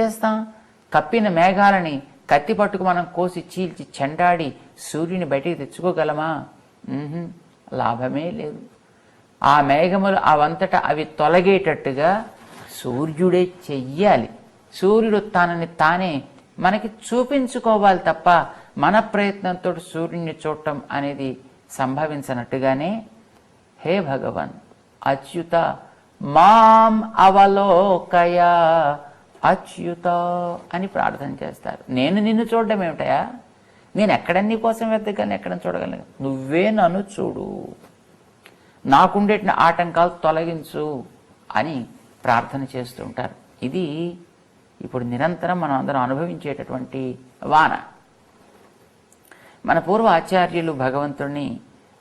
చేస్తాం? కప్పిన మేఘాలని కత్తి పట్టుకు మనం కోసి చీల్చి చెండాడి సూర్యుని బయటికి తెచ్చుకోగలమా? లాభమే లేదు. ఆ మేఘములు అవంతటా అవి తొలగేటట్టుగా సూర్యుడే చెయ్యాలి. సూర్యుడు తనని తానే మనకి చూపించుకోవాలి తప్ప మన ప్రయత్నంతో సూర్యుడిని చూడటం అనేది సంభవించినట్టుగానే హే భగవన్ అచ్యుత మాం అవలోకయ అచ్యుత అని ప్రార్థన చేస్తారు. నేను నిన్ను చూడడం ఏమిటయా? నేను ఎక్కడ నీ కోసం వెతకగలను, ఎక్కడ చూడగలను? నువ్వే నన్ను చూడు, నాకుండే ఆటంకాలు తొలగించు అని ప్రార్థన చేస్తూ ఉంటారు. ఇది ఇప్పుడు నిరంతరం మనం అందరం అనుభవించేటటువంటి వాన. మన పూర్వ ఆచార్యులు భగవంతుడిని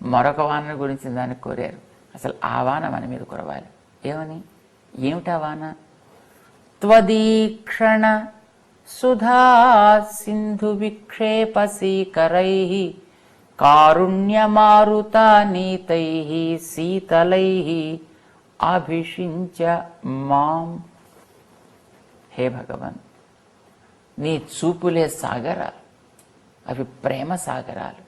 మరొక వాన గురించి దాన్ని కోరారు. అసలు ఆ వాన మన మీద కురవాలి. ఏమని? ఏమిటా వాన? త్వదీక్షణ సుధా సింధు విక్షేపసీకరై కారుణ్యమారుతా నీతై శీతలై అభిషించ మాం. హే భగవన్, నీ చూపులే సాగరాలు, అవి ప్రేమ సాగరాలు.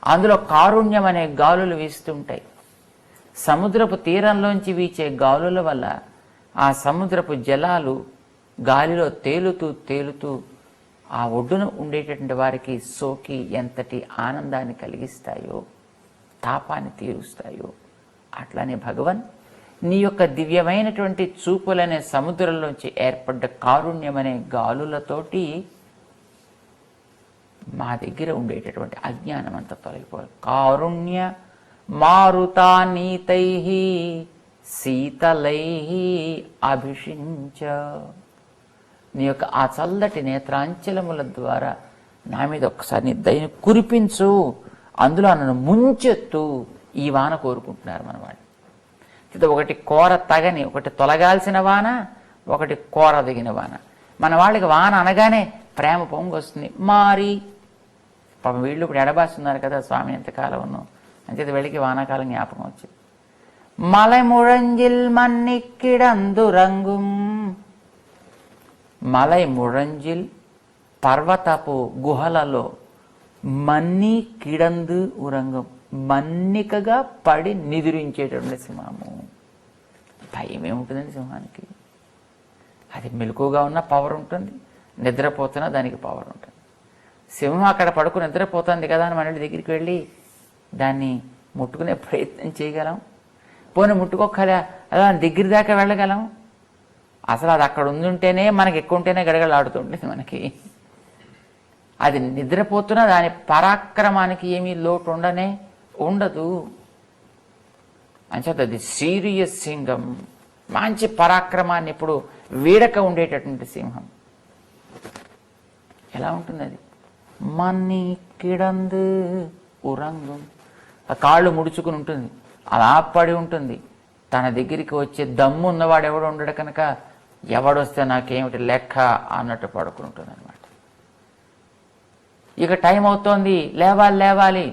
అందులో కారుణ్యం అనే గాలులు వీస్తుంటాయి. సముద్రపు తీరంలోంచి వీచే గాలుల వల్ల ఆ సముద్రపు జలాలు గాలిలో తేలుతూ తేలుతూ ఆ ఒడ్డున ఉండేటటువంటి వారికి సోకి ఎంతటి ఆనందాన్ని కలిగిస్తాయో, తాపాన్ని తీరుస్తాయో, అట్లానే భగవన్ నీ యొక్క దివ్యమైనటువంటి చూపులనే సముద్రంలోంచి ఏర్పడ్డ కారుణ్యం అనే గాలులతోటి మా దగ్గర ఉండేటటువంటి అజ్ఞానం అంతా తొలగిపోవాలి. కారుణ్య మారుతా నీతై శీతలై అభిషించ. నీ యొక్క ఆ చల్లటి నేత్రాంచలముల ద్వారా నా మీద ఒక్కసారి నీ దయని కురిపించు, అందులో నన్ను ముంచెత్తు. ఈ వాన కోరుకుంటున్నారు మన వాళ్ళు. ఒకటి కోర తగని, ఒకటి తొలగాల్సిన వాన, ఒకటి కోర దిగిన వాన. మన వాళ్ళకి వాన అనగానే ప్రేమ పొంగు వస్తుంది. మారి పాపం వీళ్ళు ఇప్పుడు ఎడబాస్తున్నారు కదా, స్వామి ఎంతకాలం ఉన్నాం అంచేది వెళ్ళికి వానాకాలం జ్ఞాపకం వచ్చింది. మలై ముഴഞ്ചിல் మన్నిక్కిడందు రంగుం. మలై ముഴഞ്ചിൽ పర్వతపు గుహలలో మన్ని కిడందు ఉరంగం, మన్నికగా పడి నిదురించేటటువంటి సింహము. భయం ఏముంటుందండి సింహానికి? అది మెలకుగా ఉన్న పవర్ ఉంటుంది, నిద్రపోతున్నా దానికి పవర్ ఉంటుంది. సింహం అక్కడ పడుకుని నిద్రపోతుంది కదా అని మన దగ్గరికి వెళ్ళి దాన్ని ముట్టుకునే ప్రయత్నం చేయగలం? పోనీ ముట్టుకోకలే అలా దగ్గర దాకా వెళ్ళగలం? అసలు అది అక్కడ ఉండుంటేనే మనకి ఎక్కువ ఉంటేనే గడగడలాడుతుంటుంది మనకి. అది నిద్రపోతున్నా దాని పరాక్రమానికి ఏమీ లోటు ఉండనే ఉండదు. అంచేత అది సీరియస్ సింహం, మంచి పరాక్రమాన్ని ఇప్పుడు వీడక ఉండేటటువంటి సింహం. ఎలా ఉంటుంది అది? మన్ని కిడందు ఉరంగం. ఆ కాళ్ళు ముడుచుకుని ఉంటుంది, అలా పడి ఉంటుంది. తన దగ్గరికి వచ్చే దమ్ము ఉన్నవాడు ఎవడు ఉండడు కనుక ఎవడొస్తే నాకేమిటి లెక్క అన్నట్టు పడుకుని ఉంటుంది అనమాట. ఇక టైం అవుతోంది, లేవాలి లేవాలి,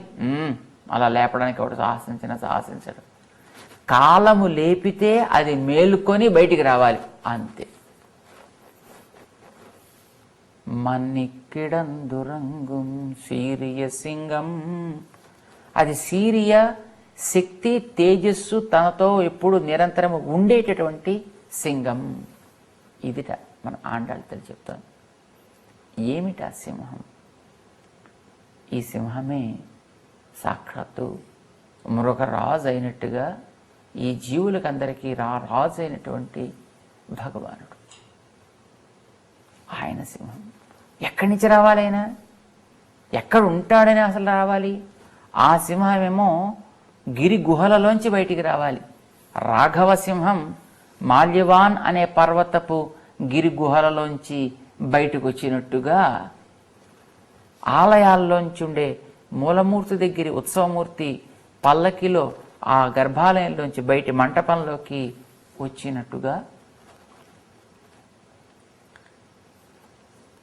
అలా లేపడానికి ఎవడు సాహసించడు. కాలము లేపితే అది మేలుకొని బయటికి రావాలి, అంతే. మన్నిక్కిడందురంగుం సీరియ సింగం. అది సీరియ శక్తి, తేజస్సు తనతో ఎప్పుడు నిరంతరం ఉండేటటువంటి సింగం. ఇదిట మన ఆండాళ్ళతో చెప్తాను. ఏమిటా సింహం? ఈ సింహమే సాక్షాత్తు మృగరాజు అయినట్టుగా ఈ జీవులకందరికీ రాజు అయినటువంటి భగవానుడు. ఆయన సింహం ఎక్కడి నుంచి రావాలి? ఆయన ఎక్కడ ఉంటాడని అసలు రావాలి? ఆ సింహమేమో గిరి గుహలలోంచి బయటికి రావాలి. రాఘవ సింహం మాల్యవాన్ అనే పర్వతపు గిరి గుహలలోంచి బయటకు వచ్చినట్టుగా ఆలయాల్లోంచి ఉండే మూలమూర్తి దగ్గర ఉత్సవమూర్తి పల్లకిలో ఆ గర్భాలయంలోంచి బయటి మంటపంలోకి వచ్చినట్టుగా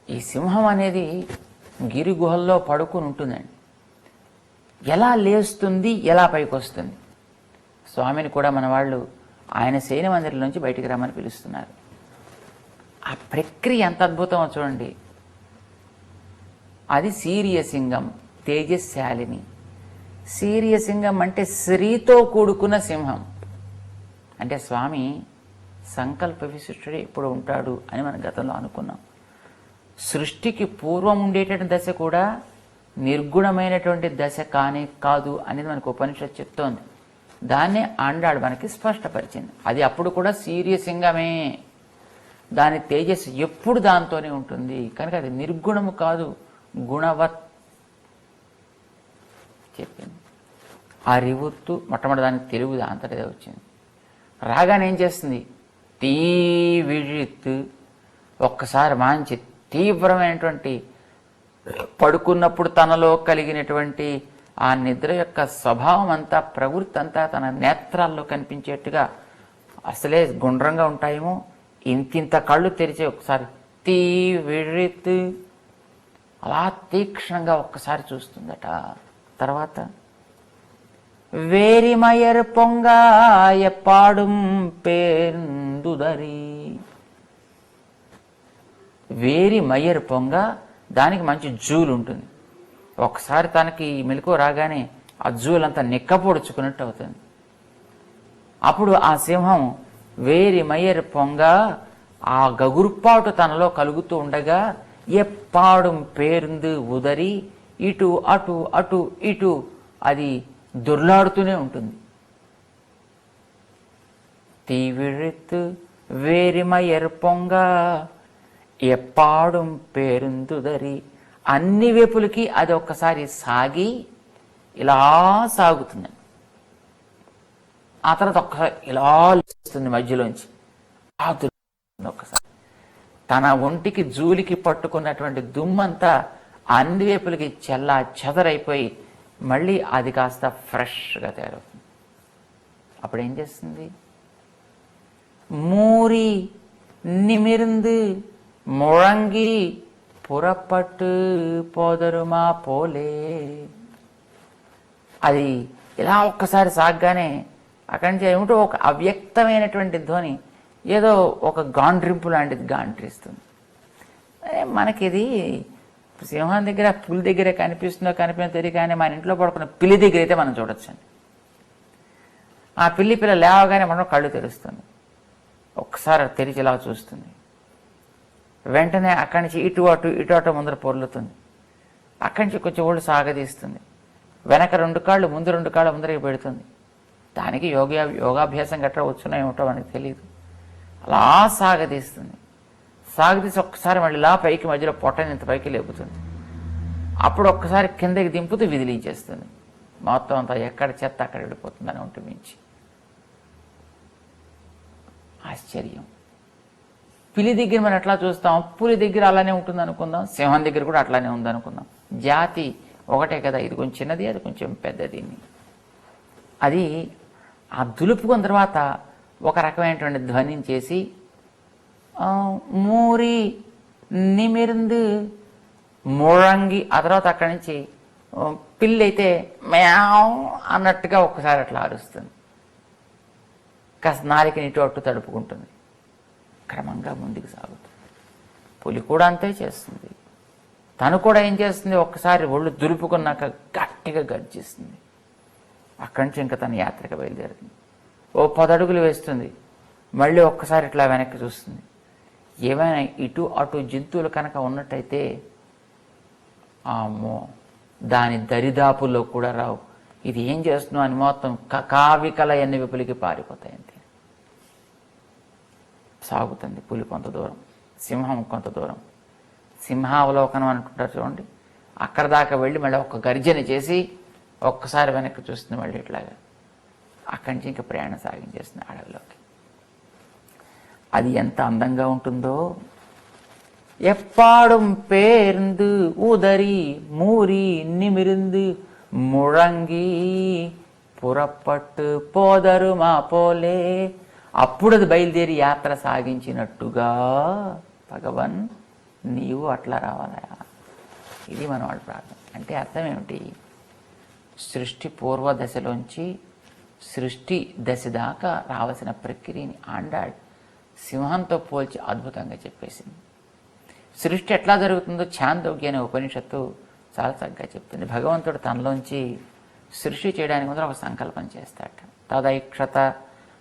ఈ సింహం అనేది గిరి గుహల్లో పడుకుని ఉంటుందండి. ఎలా లేస్తుంది, ఎలా పైకి వస్తుంది? స్వామిని కూడా మన వాళ్ళు ఆయన శయన మందిరం నుంచి బయటికి రమ్మని పిలుస్తున్నారు. ఆ ప్రక్రియ ఎంత అద్భుతమో చూడండి. అది సీరియసింగం, తేజశాలిని. సీరియసింగం అంటే శ్రీతో కూడుకున్న సింహం. అంటే స్వామి సంకల్ప విశిష్టుడే ఇప్పుడు ఉంటాడు అని మనం గతంలో అనుకున్నాం. సృష్టికి పూర్వం ఉండేటటువంటి దశ కూడా నిర్గుణమైనటువంటి దశ కాదు అనేది మనకు ఉపనిషత్తు చెప్తోంది. దాన్నే ఆండాడు మనకి స్పష్టపరిచింది. అది అప్పుడు కూడా సీరియసింగమే. దాని తేజస్సు ఎప్పుడు దాంతోనే ఉంటుంది కనుక అది నిర్గుణము కాదు, గుణవత్ చెప్పింది. ఆ రివుత్తు మొట్టమొదటి దానికి తెలుగు అంతటిదే వచ్చింది. రాగానే ఏం చేస్తుంది? తీవిడిత్, ఒక్కసారి మంచి తీవ్రమైనటువంటి పడుకున్నప్పుడు తనలో కలిగినటువంటి ఆ నిద్ర యొక్క స్వభావం అంతా, ప్రవృత్తి అంతా తన నేత్రాల్లో కనిపించేట్టుగా, అసలే గుండ్రంగా ఉంటాయేమో, ఇంతింత కళ్ళు తెరిచే ఒకసారి తీవిడిత్ అలా తీక్షణంగా ఒక్కసారి చూస్తుందట. తర్వాత వేరిమయర్ పొంగా ఎప్పాడుం పేందుదరి, వేరి మయ్యర్ పొంగ, దానికి మంచి జూలు ఉంటుంది. ఒకసారి తనకి మెలకువ రాగానే ఆ జూలంతా నిక్కపొడుచుకున్నట్టు అవుతుంది. అప్పుడు ఆ సింహం వేరి మయ్యర్ పొంగ, ఆ గగుర్పాటు తనలో కలుగుతూ ఉండగా, ఎప్పాడుం పేరుందు ఉదరి, ఇటు అటు అటు ఇటు అది దొర్లాడుతూనే ఉంటుంది. తీవిడిత్ వేరిమయర్ పొంగ ఎప్పాడుం పేరుందుదరి, అన్ని వైపులకి అది ఒక్కసారి సాగి ఇలా సాగుతుంది. ఆ తర్వాత ఒక్కసారి ఇలా లేస్తుంది మధ్యలోంచి, ఆ ఒక్కసారి తన ఒంటికి జూలికి పట్టుకున్నటువంటి దుమ్మంతా అన్ని వైపులకి చెల్లా చెదరైపోయి మళ్ళీ అది కాస్త ఫ్రెష్గా తయారవుతుంది. అప్పుడు ఏం చేస్తుంది? మూరి నిమిర్ந்து ముழంగి పురపట్టు పోదరుమా పోలే, అది ఇలా ఒక్కసారి సాగ్గానే అక్కడి నుంచి ఏమిటో ఒక అవ్యక్తమైనటువంటి ధ్వని, ఏదో ఒక గాండ్రింపు లాంటిది గాండ్రిస్తుంది. మనకిది సింహం దగ్గర, పులి దగ్గర కనిపిస్తుందో కనిపించో తెలియదు, కానీ మన ఇంట్లో పడుకున్న పిల్లి దగ్గర అయితే మనం చూడొచ్చండి. ఆ పిల్లి పిల్ల లేవగానే మనం కళ్ళు తెరుస్తుంది, ఒక్కసారి తెరిచి ఇలా చూస్తుంది. వెంటనే అక్కడి నుంచి ఇటు అటు ముందర పొర్లుతుంది. అక్కడి నుంచి కొంచెం ఒళ్ళు సాగదీస్తుంది. వెనక 2 కాళ్ళు, ముందు 2 కాళ్ళు ముందరికి పెడుతుంది. దానికి యోగాభ్యాసం గట్రా వచ్చునో ఏమిటో మనకు తెలియదు. అలా సాగదీస్తుంది. సాగదీసి ఒక్కసారి మళ్ళీ ఇలా పైకి మధ్యలో పొట్టని ఇంత పైకి లేపుతుంది. అప్పుడు ఒక్కసారి కిందకి దింపుతూ విదిలించేస్తుంది. మొత్తం అంతా ఎక్కడ చెత్త అక్కడ వెళ్ళిపోతుంది అని ఒంటి మించి. ఆశ్చర్యం. పిల్లి దగ్గర మనం ఎట్లా చూస్తాం, పులి దగ్గర అలానే ఉంటుంది అనుకుందాం, సింహం దగ్గర కూడా అట్లానే ఉంది అనుకుందాం. జాతి ఒకటే కదా, ఇది కొంచెం చిన్నది, అది కొంచెం పెద్దది. అది ఆ దులుపుకున్న తర్వాత ఒక రకమైనటువంటి ధ్వనిని చేసి మూరి నిమిర్ந்து ముழంగి, ఆ తర్వాత అక్కడి నుంచి పిల్లి అయితే మ్యావ్ అన్నట్టుగా ఒక్కసారి అట్లా అరుస్తుంది. కాస్త నాలికని ఇటు అటు తడుపుకుంటుంది. క్రమంగా ముందుకు సాగుతుంది. పులి కూడా అంతే చేస్తుంది. తను కూడా ఏం చేస్తుంది, ఒక్కసారి ఒళ్ళు దులుపుకున్నాక గట్టిగా గర్జిస్తుంది. అక్కడి నుంచి ఇంకా తన యాత్రకు బయలుదేరుతుంది. ఓ 10 అడుగులు వేస్తుంది. మళ్ళీ ఒక్కసారి ఇట్లా వెనక్కి చూస్తుంది. ఏమైనా ఇటు అటు జంతువులు కనుక ఉన్నట్టయితే అమ్మో దాని దరిదాపుల్లో కూడా రావు. ఇది ఏం చేస్తున్నావు అని మొత్తం కావికల ఎన్ని విపులకి పారిపోతాయి. అంతే సాగుతుంది పులి కొంత దూరం, సింహం కొంత దూరం. సింహావలోకనం అనుకుంటారు చూడండి, అక్కడ దాకా వెళ్ళి మళ్ళీ ఒక్క గర్జన చేసి ఒక్కసారి వెనక్కి చూస్తుంది. మళ్ళీ ఇట్లాగా అక్కడి నుంచి ఇంకా ప్రయాణం సాగించేస్తుంది అడవిలోకి. అది ఎంత అందంగా ఉంటుందో. ఎప్పాడుం పేర్ந்து ఉదరి మూరి నిమిర్ந்து ముழంగి పురపట్టు పోదరుమా పోలే, అప్పుడు అది బయలుదేరి యాత్ర సాగించినట్టుగా భగవన్ నీవు అట్లా రావాలా. ఇది మన వాళ్ళ ప్రార్థన. అంటే అర్థం ఏమిటి? సృష్టి పూర్వ దశలోంచి సృష్టి దశ దాకా రావాల్సిన ప్రక్రియని ఆండాడు సింహంతో పోల్చి అద్భుతంగా చెప్పేసింది. సృష్టి ఎట్లా జరుగుతుందో ఛాందోగ్య అనే ఉపనిషత్తు చాలా చక్కగా చెప్తుంది. భగవంతుడు తనలోంచి సృష్టి చేయడానికి ముందర ఒక సంకల్పం చేస్తాడు. తదైక్షత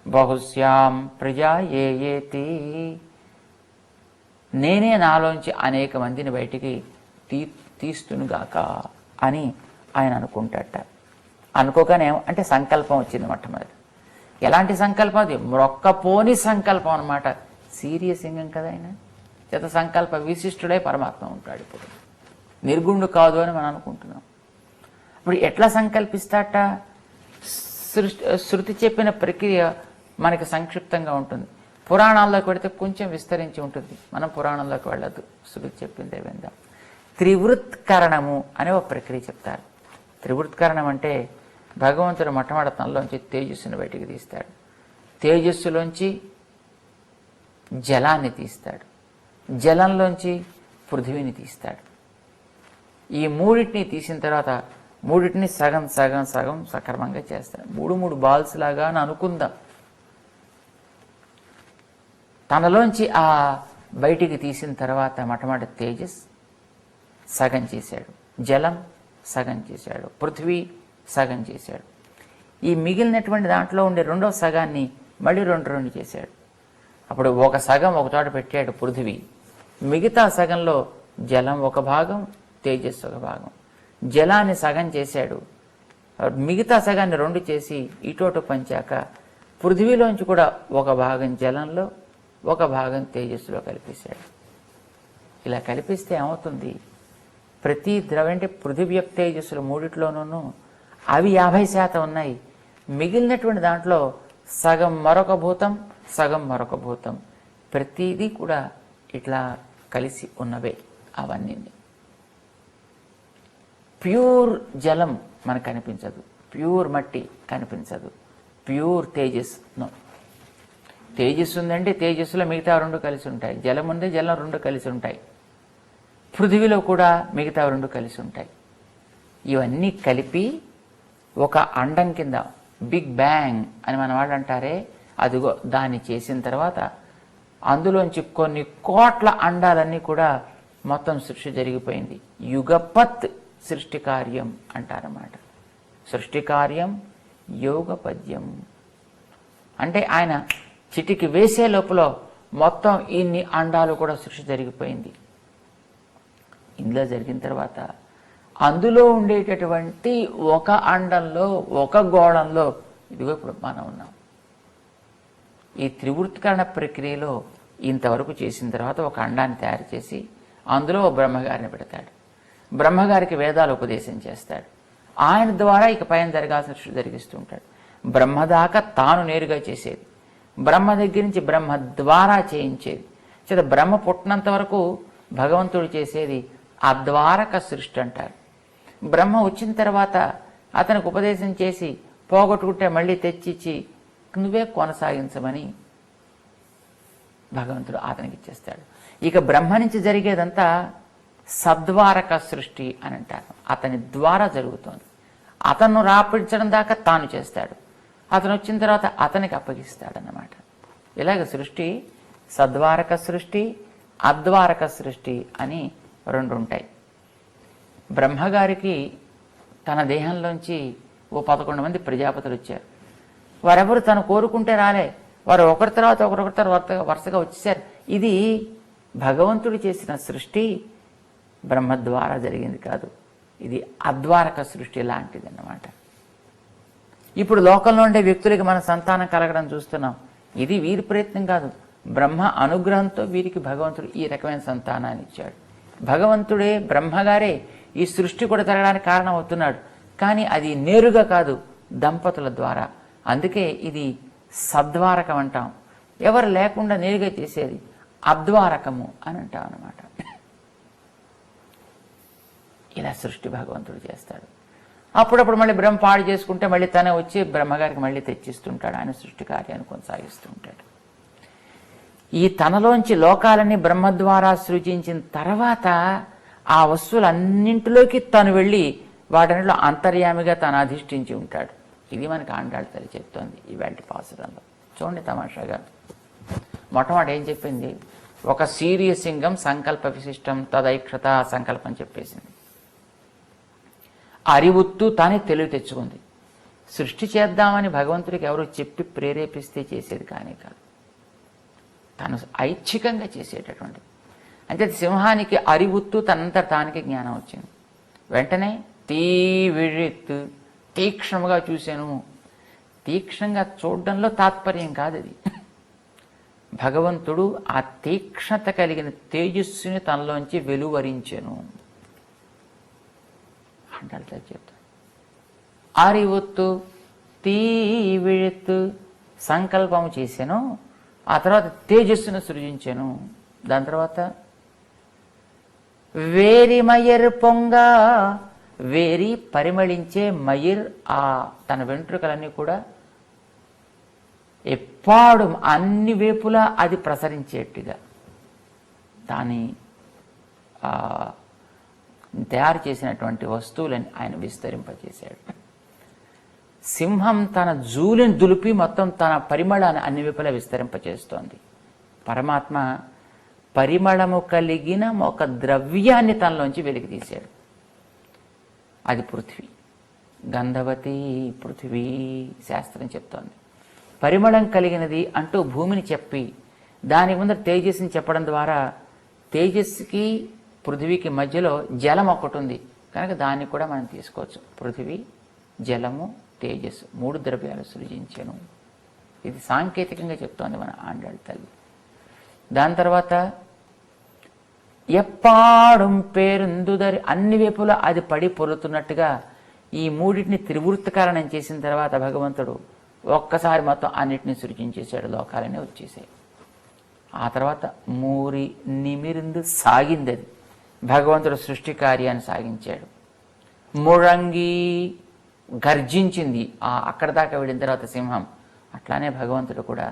బహుశ్యాం ప్రజా ఏతి, నేనే నాలోంచి అనేక మందిని బయటికి తీస్తునుగాక అని ఆయన అనుకుంటాట. అనుకోగానే అంటే సంకల్పం వచ్చింది మొట్టమొదటి. ఎలాంటి సంకల్పం అది? మొక్కపోని సంకల్పం అనమాట. సీరియస్ సింగం కదా ఆయన. చేత సంకల్ప విశిష్టుడై పరమాత్మ ఉంటాడు. ఇప్పుడు నిర్గుణుడు కాదు అని మనం అనుకుంటున్నాం. ఇప్పుడు ఎట్లా సంకల్పిస్తాట? శృతి చెప్పిన ప్రక్రియ మనకి సంక్షిప్తంగా ఉంటుంది. పురాణాల్లోకి వెళితే కొంచెం విస్తరించి ఉంటుంది. మనం పురాణంలోకి వెళ్ళద్దు, శృతి చెప్పిందే విందాం. త్రివృత్కరణము అనే ఒక ప్రక్రియ చెప్తారు. త్రివృత్కరణం అంటే భగవంతుడు మొట్టమొదటి తనలోంచి తేజస్సును బయటికి తీస్తాడు. తేజస్సులోంచి జలాన్ని తీస్తాడు. జలంలోంచి పృథివీని తీస్తాడు. ఈ మూడింటిని తీసిన తర్వాత మూడింటిని సగం సగం సగం సక్రమంగా చేస్తాడు. మూడు మూడు బాల్స్ లాగా అని అనుకుందాం. తనలోంచి ఆ బయటికి తీసిన తర్వాత మొట్టమొదటి తేజస్ సగం చేశాడు, జలం సగం చేశాడు, పృథ్వీ సగం చేశాడు. ఈ మిగిలినటువంటి దాంట్లో ఉండే రెండవ సగాన్ని మళ్ళీ రెండు చేశాడు. అప్పుడు ఒక సగం ఒక చోట పెట్టాడు పృథివీ, మిగతా సగంలో జలం ఒక భాగం, తేజస్సు ఒక భాగం. జలాన్ని సగం చేశాడు, మిగతా సగాన్ని రెండు చేసి ఇటోటు పంచాక పృథివీలోంచి కూడా ఒక భాగం జలంలో ఒక భాగం తేజస్సులో కలిపేశాడు. ఇలా కలిపిస్తే ఏమవుతుంది? ప్రతి ద్రవ్యం అంటే పృథివీ యొక్క తేజస్సులు మూడిట్లోనూ అవి 50% ఉన్నాయి. మిగిలినటువంటి దాంట్లో సగం మరొక భూతం, సగం మరొక భూతం, ప్రతిదీ కూడా ఇట్లా కలిసి ఉన్నవే అవన్నీ. ప్యూర్ జలం మనకు కనిపించదు, ప్యూర్ మట్టి కనిపించదు, ప్యూర్ తేజస్సు. తేజస్సు ఉందంటే తేజస్సులో మిగతా రెండు కలిసి ఉంటాయి. జలం ఉంది, జలం రెండు కలిసి ఉంటాయి. పృథివీలో కూడా మిగతా రెండు కలిసి ఉంటాయి. ఇవన్నీ కలిపి ఒక అండం కింద బిగ్ బ్యాంగ్ అని మన వాళ్ళు అంటారే, అదిగో దాన్ని చేసిన తర్వాత అందులోంచి కొన్ని కోట్ల అండాలన్నీ కూడా మొత్తం సృష్టి జరిగిపోయింది. యుగపత్ సృష్టి కార్యం అంటారన్నమాట. సృష్టి కార్యం యోగపద్యం అంటే ఆయన చిటికి వేసే లోపల మొత్తం ఇన్ని అండాలు కూడా సృష్టి జరిగిపోయింది. ఇందులో జరిగిన తర్వాత అందులో ఉండేటటువంటి ఒక అండంలో ఒక గోళంలో ఇదిగో ఇప్పుడు మనం ఉన్నాం. ఈ త్రివృత్కరణ ప్రక్రియలో ఇంతవరకు చేసిన తర్వాత ఒక అండాన్ని తయారు చేసి అందులో బ్రహ్మగారిని పెడతాడు. బ్రహ్మగారికి వేదాలు ఉపదేశం చేస్తాడు. ఆయన ద్వారా ఇక పైన జరగాల్సిన సృష్టి జరిగిస్తూ ఉంటాడు. బ్రహ్మ దాకా తాను నేరుగా చేసేది, బ్రహ్మ దగ్గర నుంచి బ్రహ్మ ద్వారా చేయించేది. చేత బ్రహ్మ పుట్టినంత వరకు భగవంతుడు చేసేది అద్వారక సృష్టి అంటారు. బ్రహ్మ వచ్చిన తర్వాత అతనికి ఉపదేశం చేసి పోగొట్టుకుంటే మళ్ళీ తెచ్చిచ్చి నువ్వే కొనసాగించమని భగవంతుడు అతనికి ఇచ్చేస్తాడు. ఇక బ్రహ్మ నుంచి జరిగేదంతా సద్వారక సృష్టి అని అంటారు. అతని ద్వారా జరుగుతోంది. అతను రాపించడం దాకా తాను చేస్తాడు, అతను వచ్చిన తర్వాత అతనికి అప్పగిస్తాడన్నమాట. ఇలాగ సృష్టి సద్వారక సృష్టి, అద్వారక సృష్టి అని రెండు ఉంటాయి. బ్రహ్మగారికి తన దేహంలోంచి 11 మంది ప్రజాపతులు వచ్చారు. వారెవరు తను కోరుకుంటే రాలే, వారు ఒకరి తర్వాత ఒకరొకరి తర్వాత వరుసగా వచ్చేసారు. ఇది భగవంతుడు చేసిన సృష్టి, బ్రహ్మ ద్వారా జరిగింది కాదు. ఇది అద్వారక సృష్టి లాంటిది అన్నమాట. ఇప్పుడు లోకంలో ఉండే వ్యక్తులకి మన సంతానం కలగడం చూస్తున్నాం. ఇది వీరి ప్రయత్నం కాదు, బ్రహ్మ అనుగ్రహంతో వీరికి భగవంతుడు ఈ రకమైన సంతానాన్ని ఇచ్చాడు. భగవంతుడే బ్రహ్మగారే ఈ సృష్టి కూడా జరగడానికి కారణం అవుతున్నాడు. కానీ అది నేరుగా కాదు, దంపతుల ద్వారా. అందుకే ఇది సద్వారకం అంటాం. ఎవరు లేకుండా నేరుగా చేసేది అద్వారకము అని అంటాం అన్నమాట. ఇలా సృష్టి భగవంతుడు చేస్తాడు. అప్పుడప్పుడు మళ్ళీ బ్రహ్మ పాడు చేసుకుంటే మళ్ళీ తనే వచ్చి బ్రహ్మగారికి మళ్ళీ తెచ్చిస్తుంటాడు. ఆయన సృష్టి కార్యాన్ని కొనసాగిస్తూ ఉంటాడు. ఈ తనలోంచి లోకాలన్నీ బ్రహ్మ ద్వారా సృజించిన తర్వాత ఆ వస్తువులన్నింటిలోకి తను వెళ్ళి వాటన్నిటిలో అంతర్యామిగా తను అధిష్ఠించి ఉంటాడు. ఇది మనకు ఆండాళ్ళ తల్లి చెప్తోంది ఇవాళ పాసురంలో. చూడండి తమాషాగా. మొట్టమొదటి ఏం చెప్పింది? ఒక సీరియసింగం సంకల్ప విశిష్టం తదైక్షత సంకల్పం చెప్పేసింది. అరివుత్తు తానే తెలివి తెచ్చుకుంది. సృష్టి చేద్దామని భగవంతుడికి ఎవరు చెప్పి ప్రేరేపిస్తే చేసేది కానీ కాదు, తను ఐచ్ఛికంగా చేసేటటువంటిది. అంటే సింహానికి అరివుత్తు తనంత తానికి జ్ఞానం వచ్చింది. వెంటనే తీవిழிత్తు తీక్ష్ణముగా చూశాను. తీక్ష్ణంగా చూడడంలో తాత్పర్యం కాదు అది. భగవంతుడు ఆ తీక్ష్ణత కలిగిన తేజస్సుని తనలోంచి వెలువరించెను అంటాడు చెప్తాను. అరివొత్తు తీవిழிత్తు సంకల్పము చేశాను, ఆ తర్వాత తేజస్సును సృజించాను. దాని తర్వాత వేరి మయర్ పొంగ, వేరి పరిమళించే మయిర్, ఆ తన వెంట్రుకలన్నీ కూడా ఎప్పాడు అన్ని వేపులా అది ప్రసరించేట్టుగా దాని తయారు చేసినటువంటి వస్తువులని ఆయన విస్తరింపజేశాడు. సింహం తన జూలిని దులిపి మొత్తం తన పరిమళాన్ని అన్ని వైపులా విస్తరింపజేస్తోంది. పరమాత్మ పరిమళము కలిగిన ఒక ద్రవ్యాన్ని తనలోంచి వెలికి తీశాడు. అది పృథ్వీ. గంధవతి పృథ్వీ శాస్త్రం చెప్తోంది. పరిమళం కలిగినది అంటూ భూమిని చెప్పి దాని ముందర తేజస్సుని చెప్పడం ద్వారా తేజస్సుకి పృథ్వీకి మధ్యలో జలం ఒకటి ఉంది కనుక దాన్ని కూడా మనం తీసుకోవచ్చు. పృథ్వీ, జలము, తేజస్సు 3 ద్రవ్యాలు సృజించాను. ఇది సాంకేతికంగా చెప్తోంది మన ఆండాళ్ళ తల్లి. దాని తర్వాత ఎప్పాడుం పేరుందుదరి, అన్ని వైపులా అది పడి పొరుతున్నట్టుగా ఈ మూడింటిని త్రివృత్తకారణం చేసిన తర్వాత భగవంతుడు ఒక్కసారి మొత్తం అన్నిటిని సృజించేశాడు. లోకాలనే వచ్చేసాయి. ఆ తర్వాత మూరి నిమిరిందు సాగింది. అది భగవంతుడు సృష్టి కార్యాన్ని సాగించాడు. ముഴంగి గర్జించింది. అక్కడ దాకా వెళ్ళిన తర్వాత సింహం. అట్లానే భగవంతుడు కూడా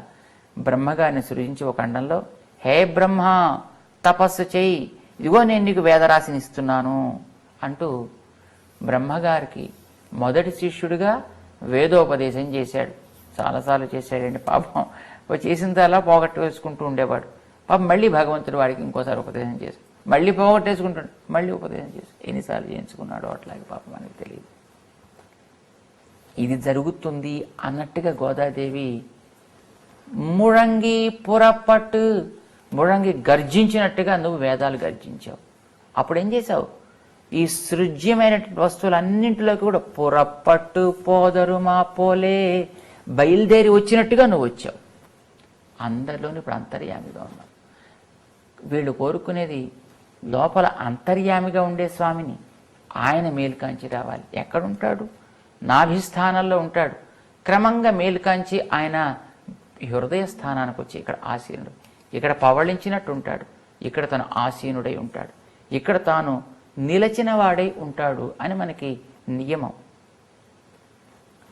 బ్రహ్మగారిని సృజించి ఒక ఖండంలో, హే బ్రహ్మ తపస్సు చేయి, ఇదిగో నేను నీకు వేదరాశిని ఇస్తున్నాను అంటూ బ్రహ్మగారికి మొదటి శిష్యుడిగా వేదోపదేశం చేశాడు. చాలాసార్లు చేశాడండి పాపం. చేసిన తర్వాత పోగొట్టు వేసుకుంటూ ఉండేవాడు. పాపం మళ్ళీ భగవంతుడు వాడికి ఇంకోసారి ఉపదేశం చేశాడు. మళ్ళీ పోగొట్టేసుకుంటాడు, మళ్ళీ ఉపదేశం చేశాడు. ఎన్నిసార్లు చేయించుకున్నాడో అట్లాగే పాపం మనకి తెలియదు. ఇది జరుగుతుంది అన్నట్టుగా గోదాదేవి ముഴంగి పురపట్టు, ముഴంగి గర్జించినట్టుగా నువ్వు వేదాలు గర్జించావు. అప్పుడు ఏం చేశావు? ఈ సృజ్యమైన వస్తువులన్నింటిలోకి కూడా పురపట్టు పోదరు మా పోలే, బయలుదేరి వచ్చినట్టుగా నువ్వు వచ్చావు. అందరిలోని ఇప్పుడు అంతర్యామిగా ఉన్నావు. వీళ్ళు కోరుకునేది లోపల అంతర్యామిగా ఉండే స్వామిని, ఆయన మేలుకాంచి రావాలి. ఎక్కడుంటాడు? నాభిస్థానంలో ఉంటాడు. క్రమంగా మేలుకాంచి ఆయన హృదయ స్థానానికి వచ్చి ఇక్కడ ఆసీనుడు, ఇక్కడ పవళించినట్టు ఉంటాడు, ఇక్కడ తను ఆసీనుడై ఉంటాడు, ఇక్కడ తాను నిలచిన వాడై ఉంటాడు అని మనకి నియమం.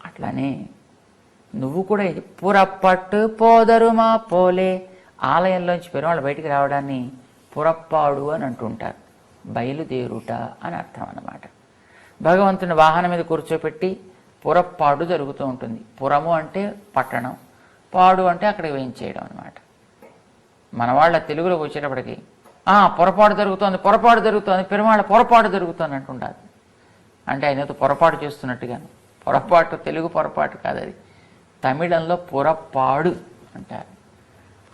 అట్లానే నువ్వు కూడా ఇది పురప్పట్టు పోదరు మా పోలే, ఆలయంలోంచి పెరుమాళ్ళు బయటికి రావడాన్ని పురప్పాడు అని అంటుంటారు. బయలుదేరుట అని అర్థం అన్నమాట. భగవంతుని వాహనం మీద కూర్చోపెట్టి పురప్పాడు జరుగుతూ ఉంటుంది. పురము అంటే పట్టణం, పాడు అంటే అక్కడికి వేయించేయడం అనమాట. మన వాళ్ళ తెలుగులోకి వచ్చేటప్పటికి పొరపాటు జరుగుతోంది, పొరపాటు జరుగుతోంది, పెరుమాళ్ళ పొరపాటు జరుగుతోంది అంటుంటారు. అంటే ఆయనతో పొరపాటు చేస్తున్నట్టుగాను. పొరపాటు తెలుగు పొరపాటు కాదు, అది తమిళంలో పురప్పాడు అంటారు.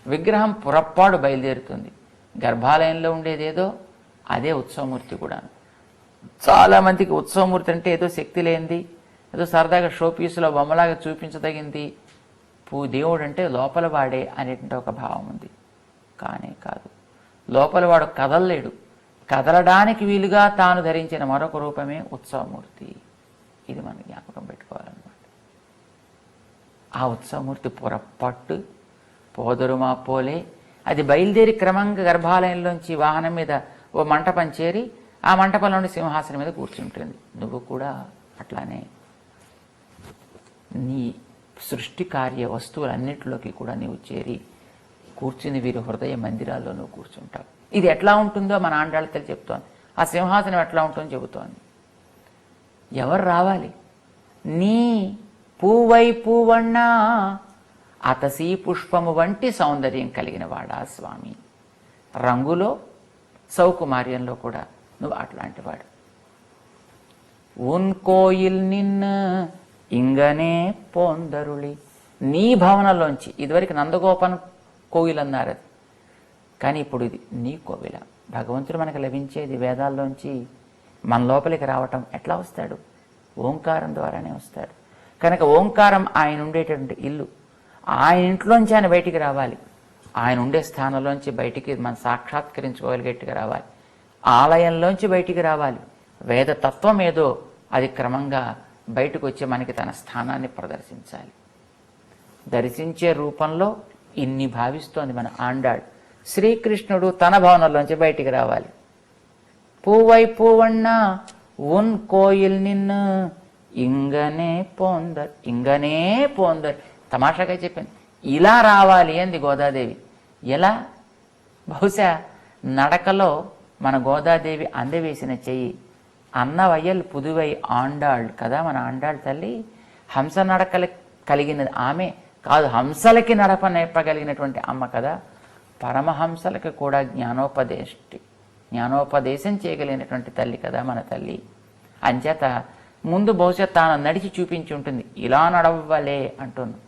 విగ్రహం పురప్పాడు బయలుదేరుతుంది. గర్భాలయంలో ఉండేదేదో అదే ఉత్సవమూర్తి కూడాను. చాలామందికి ఉత్సవమూర్తి అంటే ఏదో శక్తి లేనిది, ఏదో సరదాగా షోపీసులో బొమ్మలాగా చూపించదగింది. దేవుడు అంటే లోపల వాడే అనేటువంటి ఒక భావం ఉంది. కానే కాదు. లోపల వాడు కదలలేడు. కదలడానికి వీలుగా తాను ధరించిన మరొక రూపమే ఉత్సవమూర్తి. ఇది మనం జ్ఞాపకం పెట్టుకోవాలన్నమాట. ఆ ఉత్సవమూర్తి పురప్పట్టు పోదరుమా పోలే, అది బయలుదేరి క్రమంగా గర్భాలయంలోంచి వాహనం మీద ఓ మంటపం చేరి ఆ మంటపంలోని సింహాసనం మీద కూర్చుంటుంది. నువ్వు కూడా అట్లానే నీ సృష్టి కార్య వస్తువులన్నింటిలోకి కూడా నీవు చేరి కూర్చుని వీరి హృదయ మందిరాల్లో నువ్వు కూర్చుంటావు. ఇది ఎట్లా ఉంటుందో మన ఆండాళ్ళ తల్లి చెప్తోంది. ఆ సింహాసనం ఎట్లా ఉంటుందో చెబుతోంది. ఎవరు రావాలి? నీ పూవై పూవన్నా అతసీ పుష్పము వంటి సౌందర్యం కలిగిన వాడా స్వామి. రంగులో సౌకుమార్యంలో కూడా నువ్వు అట్లాంటి వాడు. ఉన్ కోయిల్ నిన్న ఇంగనే పోందరుళి, నీ భవనంలోంచి, ఇదివరకు నందగోపన్ కోయిల్ అన్నారు అది, కానీ ఇప్పుడు ఇది నీ కోవిల. భగవంతుడు మనకు లభించేది వేదాల్లోంచి మన లోపలికి రావటం ఎట్లా వస్తాడు? ఓంకారం ద్వారానే వస్తాడు. కనుక ఓంకారం ఆయన ఉండేటువంటి ఇల్లు. ఆయన ఇంట్లోంచి ఆయన బయటికి రావాలి. ఆయన ఉండే స్థానంలోంచి బయటికి మనం సాక్షాత్కరించుకోగలిగేట్టుగా రావాలి. ఆలయంలోంచి బయటికి రావాలి. వేద తత్వం ఏదో అది క్రమంగా బయటకు వచ్చి మనకి తన స్థానాన్ని ప్రదర్శించాలి. దర్శించే రూపంలో ఇన్ని భావిస్తోంది మన ఆండాళ్. శ్రీకృష్ణుడు తన భవనంలోంచి బయటికి రావాలి. పూవై పూవಣ್ణ ఉన్ కోయిల్ నిన్ను ఇంగనే పోందర్, ఇంగనే పోందర్. తమాషాగా చెప్పింది, ఇలా రావాలి అంది గోదాదేవి. ఎలా? బహుశా నడకలో మన గోదాదేవి అందవేసిన చెయ్యి. అన్నవయ్యల్ పుదువై ఆండాళ్ కదా మన ఆండాళ్ తల్లి. హంస నడకలు కలిగినది ఆమె కాదు, హంసలకి నడప నేర్పగలిగినటువంటి అమ్మ కదా. పరమహంసలకి కూడా జ్ఞానోపదేశం చేయగలిగినటువంటి తల్లి కదా మన తల్లి. అంచేత ముందు బహుశా తాను నడిచి చూపించి ఉంటుంది, ఇలా నడవ్వలే అంటున్నాను.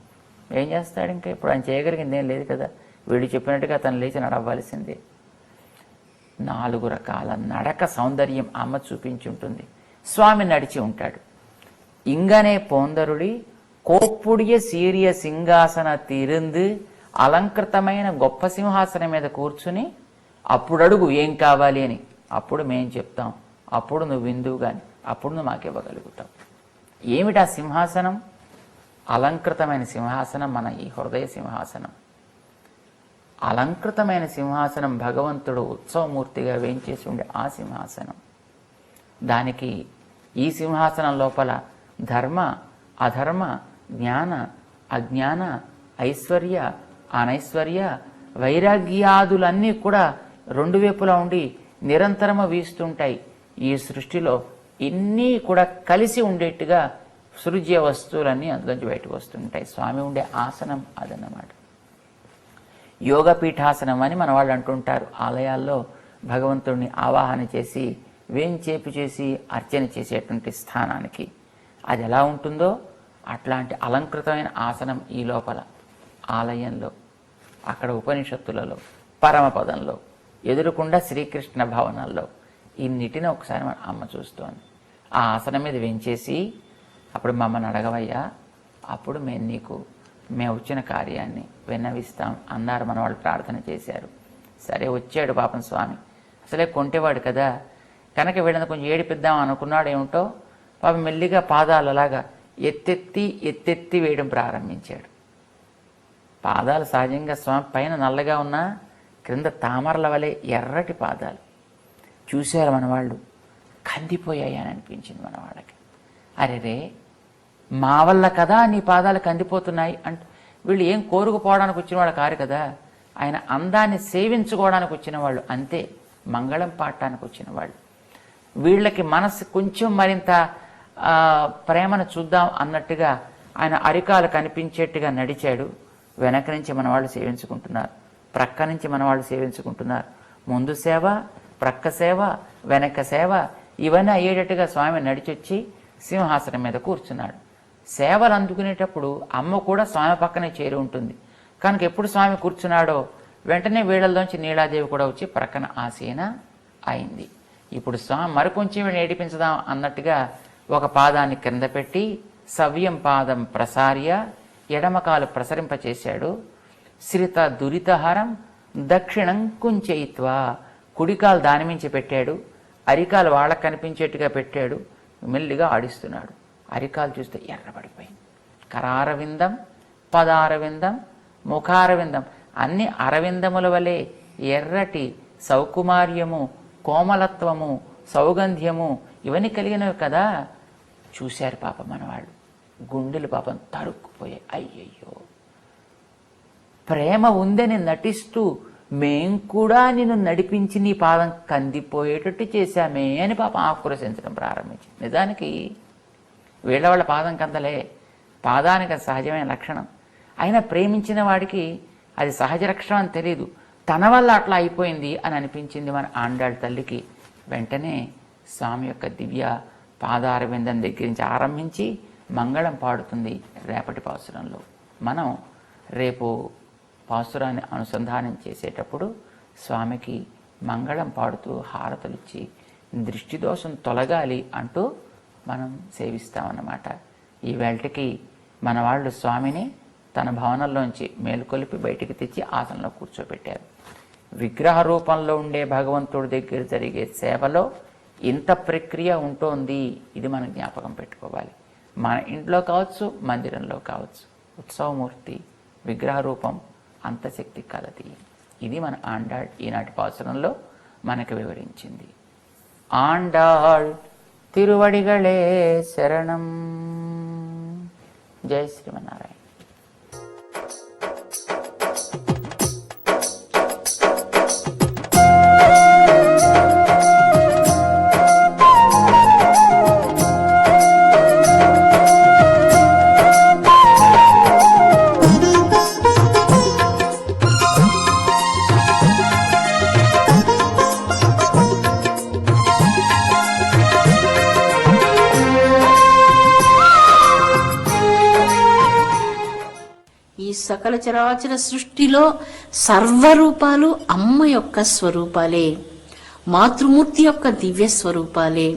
ఏం చేస్తాడు ఇంకా? ఇప్పుడు ఆయన చేయగలిగింది ఏం లేదు కదా. వీడు చెప్పినట్టుగా తను లేచి నడవ్వాల్సిందే. 4 రకాల నడక సౌందర్యం అమ్మ చూపించి ఉంటుంది. స్వామి నడిచి ఉంటాడు. ఇంగనే పోందరుడి కోప్పుడియ సీరియ సింహాసన తిరుందు, అలంకృతమైన గొప్ప సింహాసనం మీద కూర్చుని అప్పుడు అడుగు ఏం కావాలి అని. అప్పుడు మేం చెప్తాం, అప్పుడు నువ్వు విందువు కానీ, అప్పుడు నువ్వు మాకివ్వగలుగుతావు. ఏమిటా సింహాసనం? అలంకృతమైన సింహాసనం మన ఈ హృదయ సింహాసనం. అలంకృతమైన సింహాసనం భగవంతుడు ఉత్సవమూర్తిగా వేయించేసి ఉండే ఆ సింహాసనం. దానికి ఈ సింహాసనం లోపల ధర్మ అధర్మ జ్ఞాన అజ్ఞాన ఐశ్వర్య అనైశ్వర్య వైరాగ్యాదులన్నీ కూడా 2 వైపులా ఉండి నిరంతరము వీస్తుంటాయి. ఈ సృష్టిలో ఇన్ని కూడా కలిసి ఉండేట్టుగా సృజ్య వస్తువులన్నీ అందులోంచి బయటకు వస్తుంటాయి. స్వామి ఉండే ఆసనం అదన్నమాట. యోగపీఠాసనం అని మన వాళ్ళు అంటుంటారు. ఆలయాల్లో భగవంతుడిని ఆవాహన చేసి వేంచేపు చేసి అర్చన చేసేటువంటి స్థానానికి అది ఎలా ఉంటుందో అట్లాంటి అలంకృతమైన ఆసనం ఈ లోపల ఆలయంలో, అక్కడ ఉపనిషత్తులలో, పరమపదంలో, ఎదురుకుండా శ్రీకృష్ణ భవనాల్లో ఇన్నిటిని ఒకసారి మన అమ్మ చూస్తోంది. ఆ ఆసనం మీద వేంచేసి అప్పుడు మమ్మల్ని అడగవయ్యా, అప్పుడు మేము వచ్చిన కార్యాన్ని విన్నవిస్తాం అన్నారు. మన వాళ్ళు ప్రార్థన చేశారు. సరే వచ్చాడు పాపం స్వామి. అసలే కొంటేవాడు కదా, కనుక వీళ్ళని కొంచెం ఏడిపిద్దాం అనుకున్నాడు. ఏమిటో పాపం మెల్లిగా పాదాలు అలాగా ఎత్తెత్తి వేయడం ప్రారంభించాడు. పాదాలు సహజంగా స్వామి పైన నల్లగా ఉన్నా క్రింద తామరల వలె ఎర్రటి పాదాలు. చూశారు మన వాళ్ళు, కందిపోయాయి అని అనిపించింది మన వాళ్ళకి. అరే మా వల్ల కదా నీ పాదాలు కందిపోతున్నాయి అంటే, వీళ్ళు ఏం కోరుకుపోవడానికి వచ్చిన వాళ్ళు కారు కదా, ఆయన అందాన్ని సేవించుకోవడానికి వచ్చిన వాళ్ళు అంతే, మంగళం పాడటానికి వచ్చిన వాళ్ళు. వీళ్ళకి మనసు కొంచెం మరింత ప్రేమను చూద్దాం అన్నట్టుగా ఆయన అరికాలు కనిపించేట్టుగా నడిచాడు. వెనక నుంచి మన వాళ్ళు సేవించుకుంటున్నారు, ప్రక్క నుంచి మన వాళ్ళు సేవించుకుంటున్నారు. ముందు సేవ, ప్రక్క సేవ, వెనక సేవ ఇవన్నీ అయ్యేటట్టుగా స్వామి నడిచొచ్చి సింహాసనం మీద కూర్చున్నాడు. సేవలు అందుకునేటప్పుడు అమ్మ కూడా స్వామి పక్కనే చేరి ఉంటుంది. కనుక ఎప్పుడు స్వామి కూర్చున్నాడో వెంటనే వీళ్ళలోంచి నీలాదేవి కూడా వచ్చి ప్రక్కన ఆసీన అయింది. ఇప్పుడు స్వామి మరికొంచెం వీళ్ళని ఏడిపించదాం అన్నట్టుగా ఒక పాదాన్ని క్రింద పెట్టి సవ్యం పాదం ప్రసార్య ఎడమకాలు ప్రసరింపచేశాడు. శ్రిత దురితహరం దక్షిణం కుంచయిత్వా, కుడికాలు దానిమించి పెట్టాడు, అరికాలు వాళ్ళకు కనిపించేట్టుగా పెట్టాడు. మెల్లిగా ఆడిస్తున్నాడు. అరికాలు చూస్తే ఎర్రబడిపోయింది. కరారవిందం, పదారవిందం, ముఖారవిందం అన్ని అరవిందముల వలె ఎర్రటి సౌకుమార్యము, కోమలత్వము, సౌగంధ్యము ఇవన్నీ కలిగినవి కదా. చూశారు పాపం మనవాళ్ళు, గుండెలు పాపం తరుక్కుపోయాయి. అయ్యయ్యో, ప్రేమ ఉందని నటిస్తూ మేం కూడా నిన్ను నడిపించి నీ పాదం కందిపోయేటట్టు చేశామే అని పాపం ఆక్రోశించడం ప్రారంభించింది. నిజానికి వీళ్ళ పాదం కందలే, పాదానికి సహజమైన లక్షణం. అయినా ప్రేమించిన వాడికి అది సహజ లక్షణం అని తెలియదు, తన వల్ల అట్లా అయిపోయింది అని అనిపించింది మన ఆండాళ్ తల్లికి. వెంటనే స్వామి యొక్క దివ్య పాదార విందం దగ్గర నుంచి ఆరంభించి మంగళం పాడుతుంది రేపటి పాసురంలో. మనం రేపు పాసురాన్ని అనుసంధానం చేసేటప్పుడు స్వామికి మంగళం పాడుతూ హారతులిచ్చి దృష్టి దోషం తొలగాలి అంటూ మనం సేవిస్తామన్నమాట. ఈ వేళకి మన వాళ్ళు స్వామిని తన భవనంలోంచి మేలుకొలిపి బయటికి తెచ్చి ఆసనంలో కూర్చోబెట్టారు. విగ్రహ రూపంలో ఉండే భగవంతుడి దగ్గర జరిగే సేవలో ఇంత ప్రక్రియ ఉంటుంది, ఇది మనం జ్ఞాపకం పెట్టుకోవాలి. మన ఇంట్లో కావచ్చు, మందిరంలో కావచ్చు, ఉత్సవమూర్తి విగ్రహ రూపం అంత శక్తి కలది. ఇది మన ఆండాళ్ ఈనాటి పాసురంలో మనకు వివరించింది. ఆండాళ్ తిరువడిగళే శరణం. జై శ్రీమన్నారాయణ. సకల చరాచర సృష్టిలో సర్వరూపాలు అమ్మ యొక్క స్వరూపాలే, మాతృమూర్తి యొక్క దివ్య స్వరూపాలే.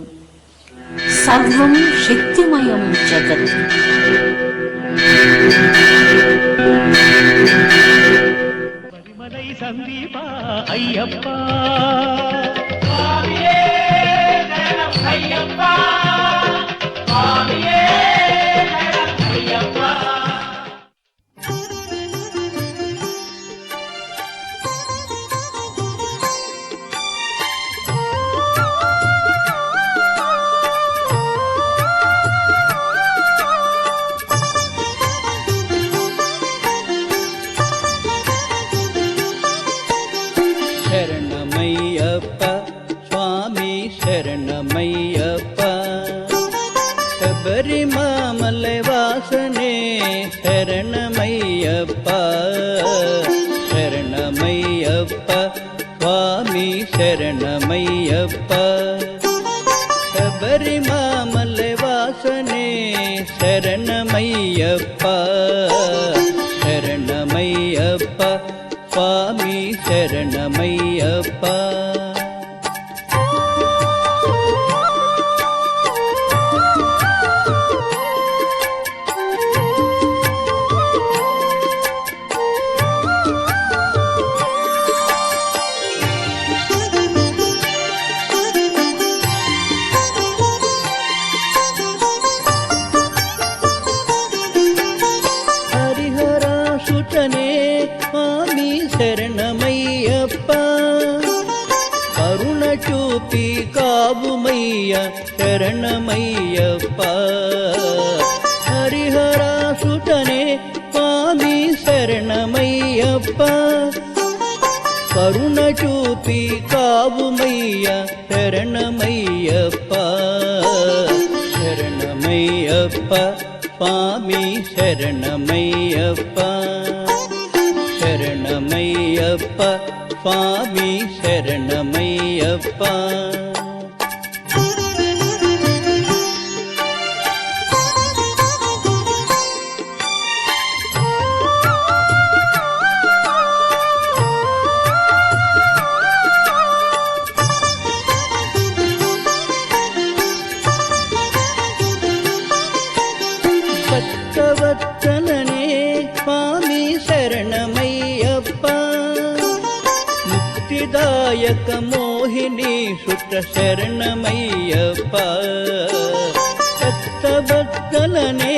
సర్వం శక్తిమయం జగత్. శరణమయ్యప్ప స్వామి శరణమయ్యప్ప, శబరిమలై వాసనే శరణమయ్యప్ప. శరణమయ్యప్ప స్వామి శరణమయ్యప్ప, శబరిమలై వాసనే శరణమయ్యప్ప. శరణమయ్యప్ప స్వామి శరణమయ్యప్ప. హరిహరాసుతనే స్వామి శరణమయ్యప్ప, కరుణ చూపి కావుమయ్య శరణమయ్యప్ప. హరిహరాసుతనే స్వామి శరణమయ్యప్ప, కరుణ చూపి కావుమయ్య శరణమయ్యప్ప. శరణమయ్యప్ప స్వామి శరణమయ్యప్ప. శరణమయ్యప్ప స్వామి శరణమయ్యప్ప. భక్తవత్సలనే స్వామి శరణమయ్యప్ప, ముక్తిదాయక మోహిని సుత శరణమయ్యప్ప. భక్తవత్సలనే